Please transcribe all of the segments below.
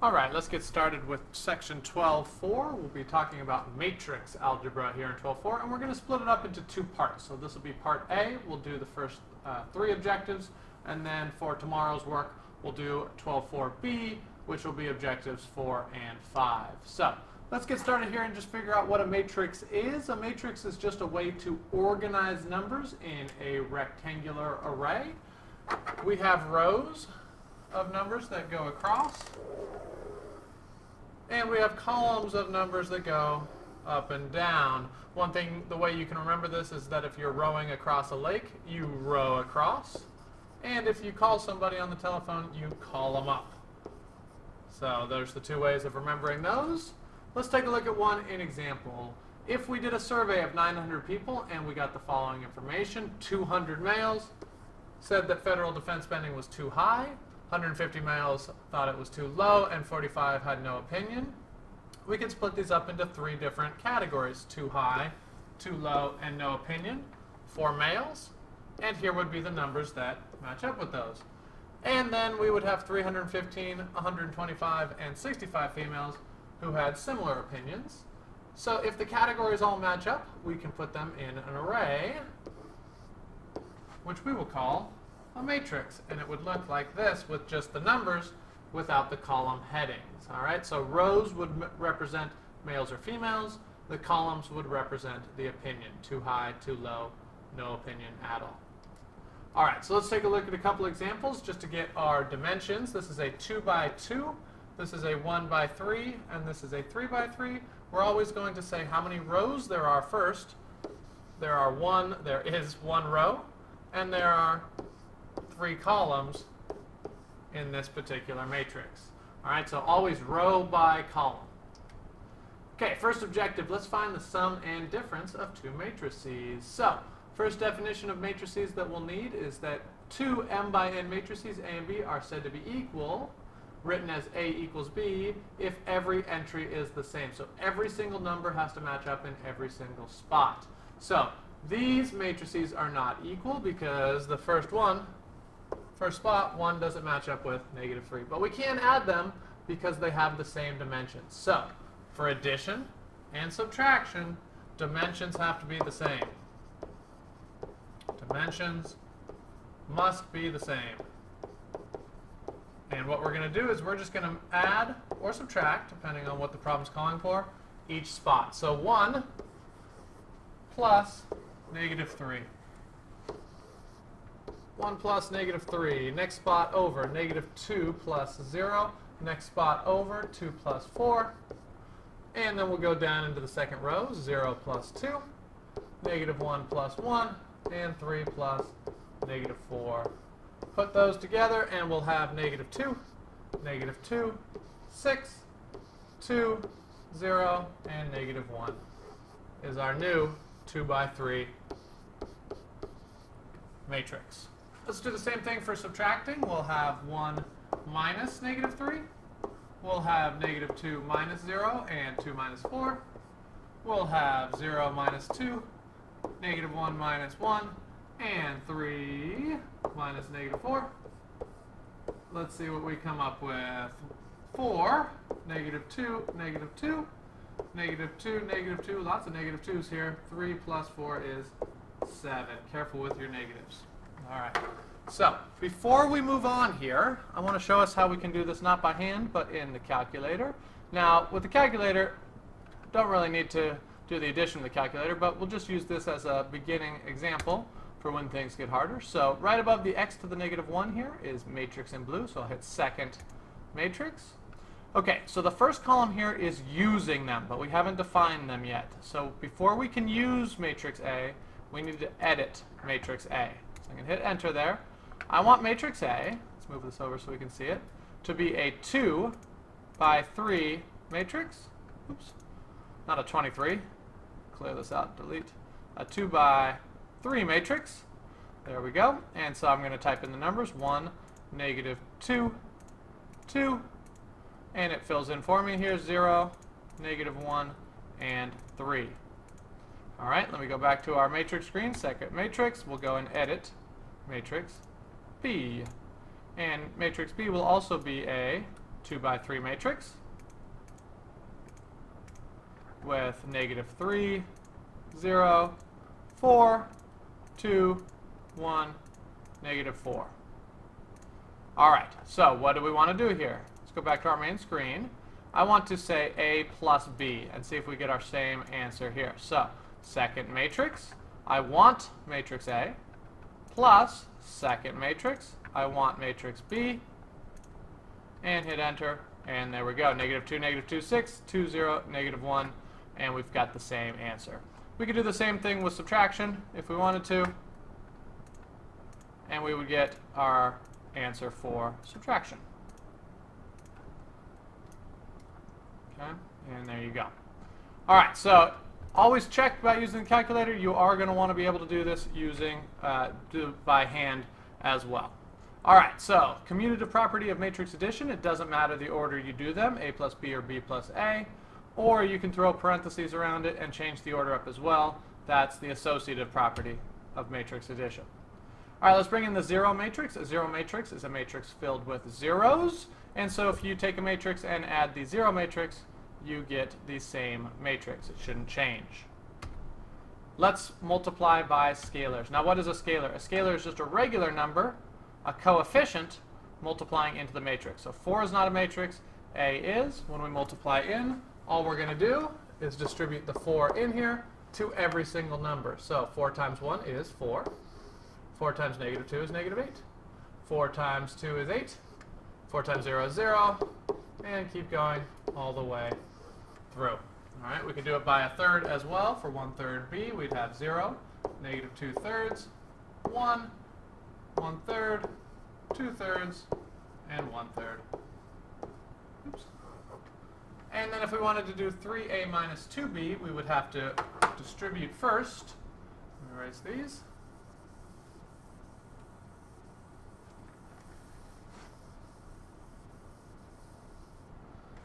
Alright, let's get started with section 12.4. We'll be talking about matrix algebra here in 12.4, and we're going to split it up into two parts. So this will be part A. We'll do the first three objectives, and then for tomorrow's work, we'll do 12.4b, which will be objectives 4 and 5. So let's get started here and just figure out what a matrix is. A matrix is just a way to organize numbers in a rectangular array. We have rows of numbers that go across, and we have columns of numbers that go up and down. One thing, the way you can remember this is that if you're rowing across a lake, you row across. And if you call somebody on the telephone, you call them up. So there's the two ways of remembering those. Let's take a look at one in example. If we did a survey of 900 people and we got the following information, 200 males said that federal defense spending was too high, 150 males thought it was too low, and 45 had no opinion. We can split these up into three different categories: too high, too low, and no opinion for males. And here would be the numbers that match up with those. And then we would have 315, 125, and 65 females who had similar opinions. So if the categories all match up, we can put them in an array, which we will call a matrix, and it would look like this with just the numbers without the column headings. Alright, so rows would represent males or females, the columns would represent the opinion: too high, too low, no opinion at all. Alright, so let's take a look at a couple examples just to get our dimensions. This is a 2 by 2, this is a 1 by 3, and this is a 3 by 3. We're always going to say how many rows there are first. There is one row, and there are 3 columns in this particular matrix. Alright, so always row by column. Okay, first objective, let's find the sum and difference of two matrices. So, first definition of matrices that we'll need is that two m by n matrices, A and B, are said to be equal, written as A equals B, if every entry is the same. So every single number has to match up in every single spot. So these matrices are not equal because the first spot, 1 doesn't match up with -3. But we can add them because they have the same dimensions. So for addition and subtraction, dimensions have to be the same. Dimensions must be the same. And what we're going to do is we're just going to add or subtract, depending on what the problem's calling for, each spot. So 1 plus -3. 1 plus -3. Next spot over, -2 plus 0. Next spot over, 2 plus 4. And then we'll go down into the second row, 0 plus 2, -1 plus 1, and 3 plus -4. Put those together and we'll have -2, -2, 6, 2, 0, and -1 is our new 2 by 3 matrix. Let's do the same thing for subtracting. We'll have 1 minus -3. We'll have -2 minus 0 and 2 minus 4. We'll have 0 minus 2, -1 minus 1, and 3 minus -4. Let's see what we come up with. 4, -2, -2, -2, -2, lots of -2s here. 3 plus 4 is 7. Careful with your negatives. Alright, so before we move on here, I want to show us how we can do this not by hand, but in the calculator. Now, with the calculator, don't really need to do the addition of the calculator, but we'll just use this as a beginning example for when things get harder. So right above the x to the -1 here is matrix in blue, so I'll hit second matrix. Okay, so the first column here is using them, but we haven't defined them yet. So before we can use matrix A, we need to edit matrix A. So I'm going to hit enter there. I want matrix A, let's move this over so we can see it, to be a 2 by 3 matrix. Oops, not a 23. Clear this out, delete. A 2 by 3 matrix. There we go. And so I'm going to type in the numbers: 1, -2, 2, and it fills in for me here: 0, -1, and 3. Alright, let me go back to our matrix screen, second matrix. We'll go and edit matrix B. And matrix B will also be a 2 by 3 matrix with -3, 0, 4, 2, 1, -4. All right, so what do we want to do here? Let's go back to our main screen. I want to say A plus B and see if we get our same answer here. So, second matrix, I want matrix A, plus second matrix, I want matrix B, and hit enter, and there we go. -2, -2, 6, 2, 0, -1, and we've got the same answer. We could do the same thing with subtraction if we wanted to, and we would get our answer for subtraction. Okay, and there you go. All right, so always check by using the calculator. You are going to want to be able to do this using by hand as well. All right, so commutative property of matrix addition. It doesn't matter the order you do them, A plus B or B plus A, or you can throw parentheses around it and change the order up as well. That's the associative property of matrix addition. All right, let's bring in the zero matrix. A zero matrix is a matrix filled with zeros, and so if you take a matrix and add the zero matrix, you get the same matrix. It shouldn't change. Let's multiply by scalars. Now, what is a scalar? A scalar is just a regular number, a coefficient, multiplying into the matrix. So 4 is not a matrix, A is. When we multiply in, all we're going to do is distribute the 4 in here to every single number. So 4 times 1 is 4. 4 times -2 is -8. 4 times 2 is 8. 4 times 0 is 0. And keep going all the way through. All right, we could do it by a third as well. For 1/3 B, we'd have 0, -2/3, 1, 1/3, 2/3, and 1/3. Oops. And then if we wanted to do 3A minus 2B, we would have to distribute first. Let me erase these.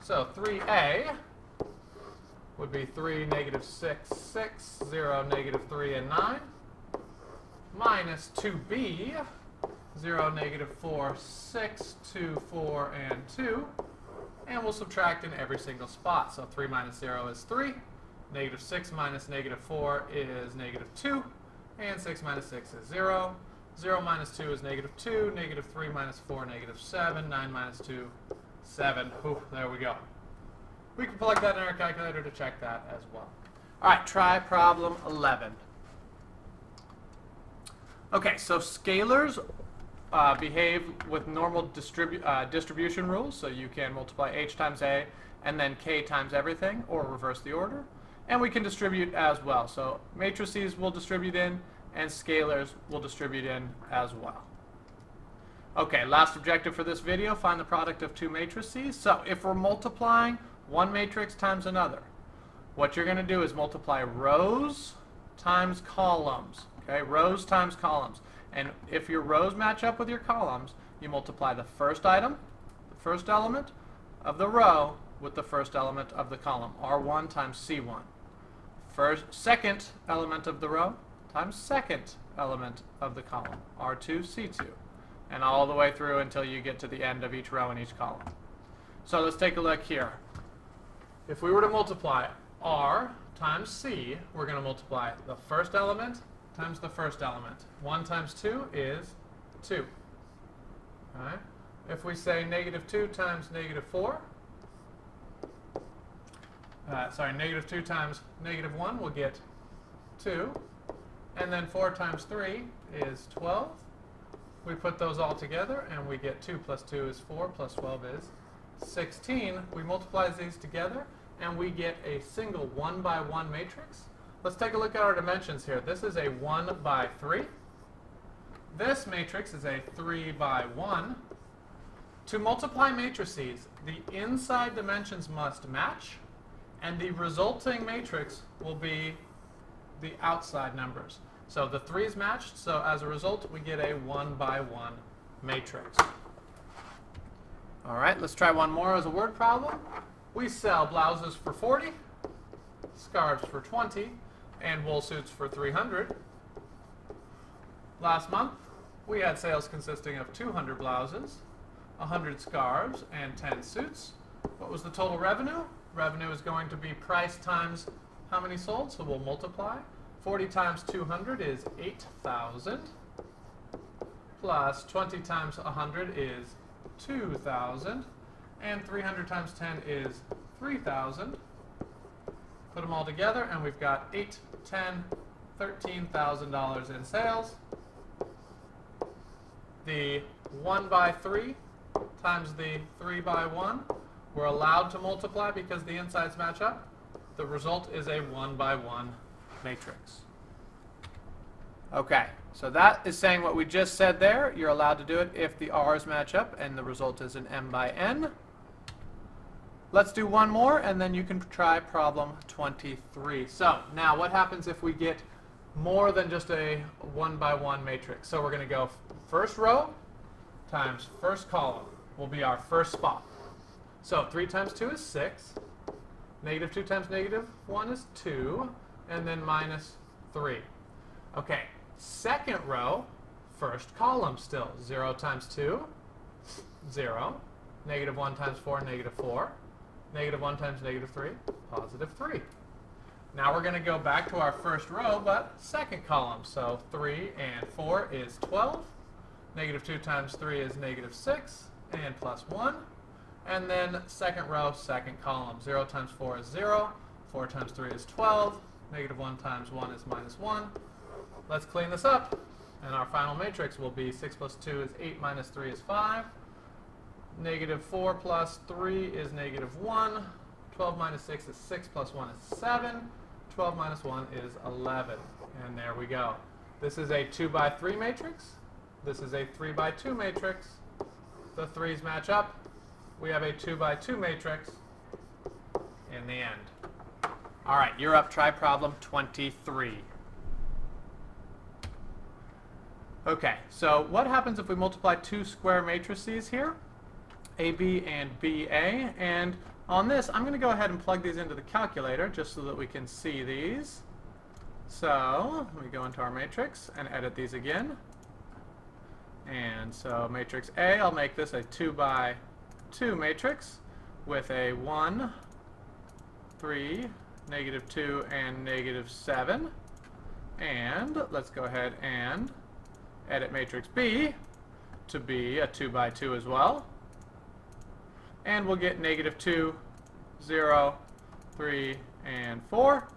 So 3A would be 3, -6, 6, 0, -3, and 9, minus 2B, 0, -4, 6, 2, 4, and 2, and we'll subtract in every single spot. So 3 minus 0 is 3, -6 minus -4 is -2, and 6 minus 6 is 0. 0 minus 2 is -2, -3 minus 4, -7, 9 minus 2, 7. Ooh, there we go. We can plug that in our calculator to check that as well. All right, try problem 11. Okay, so scalars behave with normal distribution rules. So you can multiply H times A and then K times everything, or reverse the order. And we can distribute as well. So matrices will distribute in, and scalars will distribute in as well. Okay, last objective for this video, find the product of two matrices. So if we're multiplying one matrix times another, what you're going to do is multiply rows times columns. Okay, rows times columns. And if your rows match up with your columns, you multiply the first item, the first element of the row, with the first element of the column. R1 times C1. Second element of the row times second element of the column. R2, C2. And all the way through until you get to the end of each row in each column. So let's take a look here. If we were to multiply R times C, we're going to multiply the first element times the first element. 1 times 2 is 2. All right. If we say -2 times -4, -2 times -1, we'll get 2. And then 4 times 3 is 12. We put those all together, and we get 2 plus 2 is 4, plus 12 is 16. We multiply these together, and we get a single 1 by 1 matrix. Let's take a look at our dimensions here. This is a 1 by 3. This matrix is a 3 by 1. To multiply matrices, the inside dimensions must match, and the resulting matrix will be the outside numbers. So the 3 is matched, so as a result, we get a 1 by 1 matrix. All right, let's try one more as a word problem. We sell blouses for 40, scarves for 20, and wool suits for 300. Last month, we had sales consisting of 200 blouses, 100 scarves, and 10 suits. What was the total revenue? Revenue is going to be price times how many sold, so we'll multiply. 40 times 200 is 8,000, plus 20 times 100 is 2,000, and 300 times 10 is 3,000. Put them all together, and we've got $8, $10, $13,000 in sales. The 1 by 3 times the 3 by 1, we're allowed to multiply because the insides match up. The result is a 1 by 1 matrix. Okay, so that is saying what we just said there. You're allowed to do it if the R's match up, and the result is an M by N. Let's do one more, and then you can try problem 23. So now what happens if we get more than just a 1 by 1 matrix? So we're going to go first row times first column will be our first spot. So 3 times 2 is 6. Negative 2 times negative 1 is 2. And then minus 3. Okay, second row, first column still. 0 times 2, 0. Negative 1 times 4, negative 4. Negative 1 times negative 3, positive 3. Now we're going to go back to our first row, but second column. So 3 and 4 is 12. Negative 2 times 3 is negative 6, and plus 1. And then second row, second column. 0 times 4 is 0. 4 times 3 is 12. Negative 1 times 1 is minus 1. Let's clean this up. And our final matrix will be 6 plus 2 is 8 minus 3 is 5. Negative 4 plus 3 is negative 1. 12 minus 6 is 6 plus 1 is 7. 12 minus 1 is 11. And there we go. This is a 2 by 3 matrix. This is a 3 by 2 matrix. The 3's match up. We have a 2 by 2 matrix in the end. All right, you're up. Try problem 23. Okay, so what happens if we multiply two square matrices here? AB and BA, and on this I'm going to go ahead and plug these into the calculator just so that we can see these. So let me go into our matrix and edit these again. And so matrix A, I'll make this a 2 by 2 matrix with a 1, 3, negative 2, and negative 7. And let's go ahead and edit matrix B to be a 2 by 2 as well. And we'll get negative 2, 0, 3, and 4.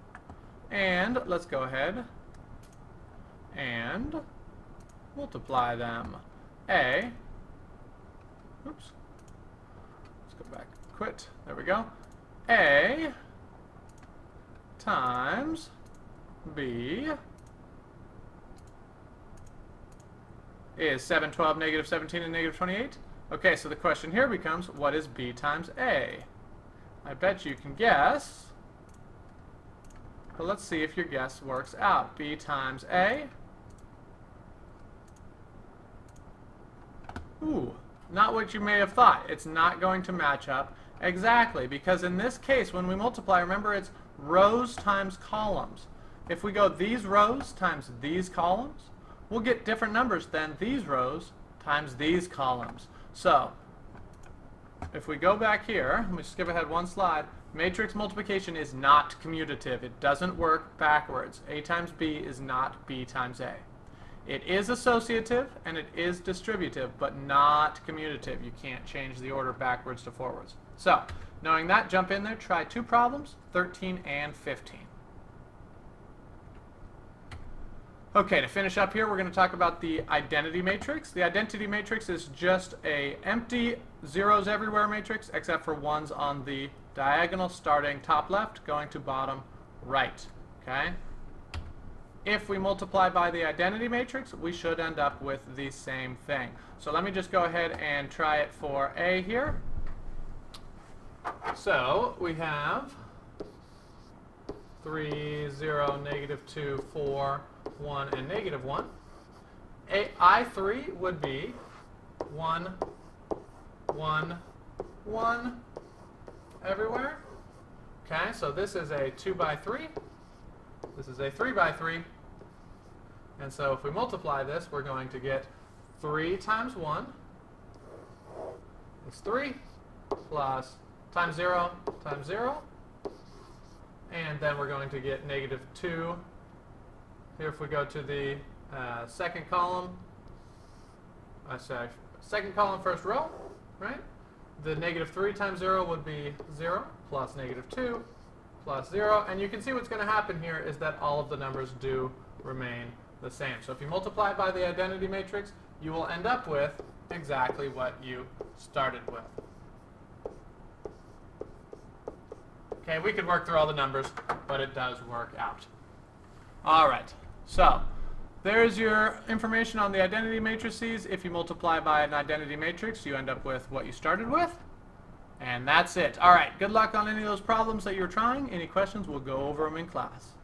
And let's go ahead and multiply them. A, oops, let's go back, quit, there we go. A times B is 7, 12, negative 17, and negative 28. Okay, so the question here becomes, what is B times A? I bet you can guess, but let's see if your guess works out. B times A. Ooh, not what you may have thought. It's not going to match up exactly, because in this case, when we multiply, remember it's rows times columns. If we go these rows times these columns, we'll get different numbers than these rows times these columns. So, if we go back here, let me skip ahead one slide, matrix multiplication is not commutative. It doesn't work backwards. A times B is not B times A. It is associative and it is distributive, but not commutative. You can't change the order backwards to forwards. So, knowing that, jump in there, try two problems, 13 and 15. Okay, to finish up here, we're going to talk about the identity matrix. The identity matrix is just a empty zeros everywhere matrix, except for ones on the diagonal starting top left, going to bottom right. Okay? If we multiply by the identity matrix, we should end up with the same thing. So let me just go ahead and try it for A here. So we have 3, 0, negative 2, 4, 1, and negative 1. I3 would be 1, 1, 1 everywhere. Okay, so this is a 2 by 3. This is a 3 by 3. And so if we multiply this, we're going to get 3 times 1 It's 3 plus times 0 times 0. And then we're going to get negative 2. Here if we go to the second column, second column, first row, right? The negative 3 times 0 would be 0 plus negative 2 plus 0. And you can see what's going to happen here is that all of the numbers do remain the same. So if you multiply by the identity matrix, you will end up with exactly what you started with. Okay, we could work through all the numbers, but it does work out. All right, so there's your information on the identity matrices. If you multiply by an identity matrix, you end up with what you started with. And that's it. All right, good luck on any of those problems that you're trying. Any questions, we'll go over them in class.